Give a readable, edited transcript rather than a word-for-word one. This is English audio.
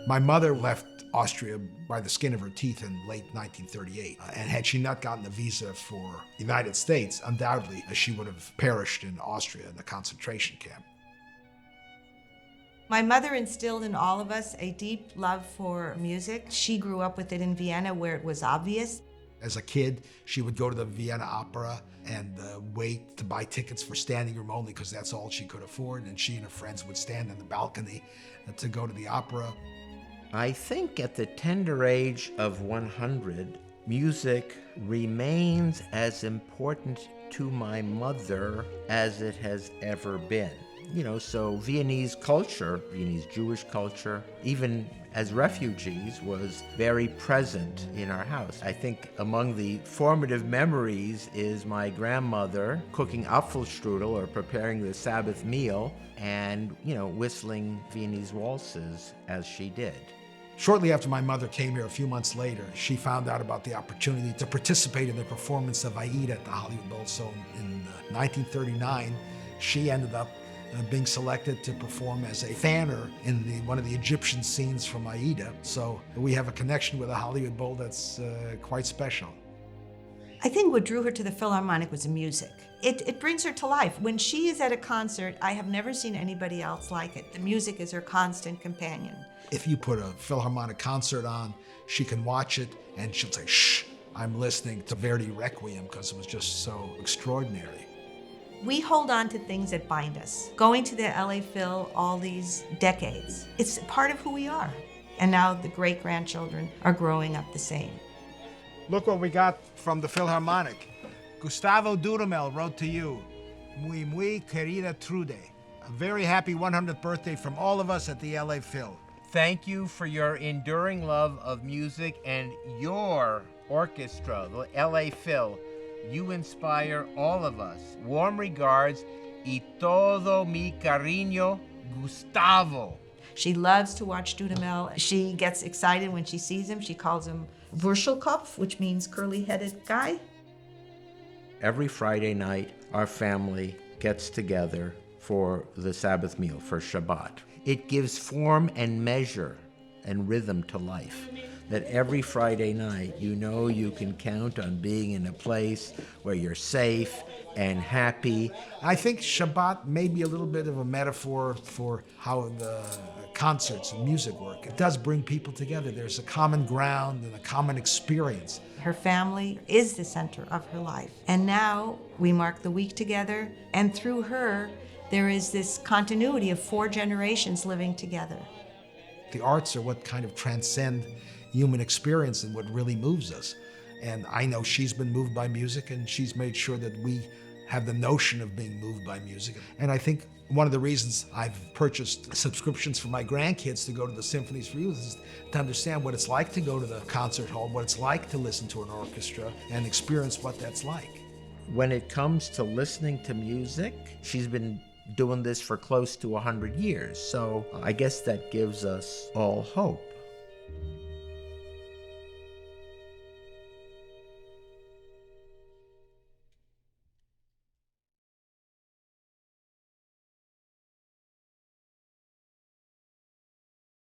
My mother left Austria by the skin of her teeth in late 1938. And had she not gotten a visa for the United States, undoubtedly she would have perished in Austria in a concentration camp. My mother instilled in all of us a deep love for music. She grew up with it in Vienna where it was obvious. As a kid, she would go to the Vienna Opera and wait to buy tickets for standing room only because that's all she could afford. And she and her friends would stand on the balcony to go to the opera. I think at the tender age of 100, music remains as important to my mother as it has ever been. So Viennese culture, Viennese Jewish culture, even as refugees, was very present in our house. I think among the formative memories is my grandmother cooking Apfelstrudel or preparing the Sabbath meal and, whistling Viennese waltzes as she did. Shortly after my mother came here, a few months later, she found out about the opportunity to participate in the performance of Aida at the Hollywood Bowl. So in 1939, she ended up being selected to perform as a fanner in one of the Egyptian scenes from Aida. So we have a connection with the Hollywood Bowl that's quite special. I think what drew her to the Philharmonic was the music. It brings her to life. When she is at a concert, I have never seen anybody else like it. The music is her constant companion. If you put a Philharmonic concert on, she can watch it and she'll say, "Shh, I'm listening to Verdi Requiem," because it was just so extraordinary. We hold on to things that bind us. Going to the LA Phil all these decades, it's part of who we are. And now the great-grandchildren are growing up the same. Look what we got from the Philharmonic. Gustavo Dudamel wrote to you, "Muy, muy querida Trudy." A very happy 100th birthday from all of us at the LA Phil. Thank you for your enduring love of music and your orchestra, the LA Phil. You inspire all of us. Warm regards, y todo mi cariño, Gustavo. She loves to watch Dudamel. She gets excited when she sees him. She calls him Wurschelkopf, which means curly-headed guy. Every Friday night, our family gets together for the Sabbath meal, for Shabbat. It gives form and measure and rhythm to life. That every Friday night, you can count on being in a place where you're safe and happy. I think Shabbat may be a little bit of a metaphor for how the concerts and music work. It does bring people together. There's a common ground and a common experience. Her family is the center of her life. And now we mark the week together, and through her, there is this continuity of 4 generations living together. The arts are what kind of transcend human experience and what really moves us. And I know she's been moved by music, and she's made sure that we have the notion of being moved by music. And I think one of the reasons I've purchased subscriptions for my grandkids to go to the Symphonies for Youth is to understand what it's like to go to the concert hall, what it's like to listen to an orchestra, and experience what that's like. When it comes to listening to music, she's been doing this for close to 100 years. So I guess that gives us all hope.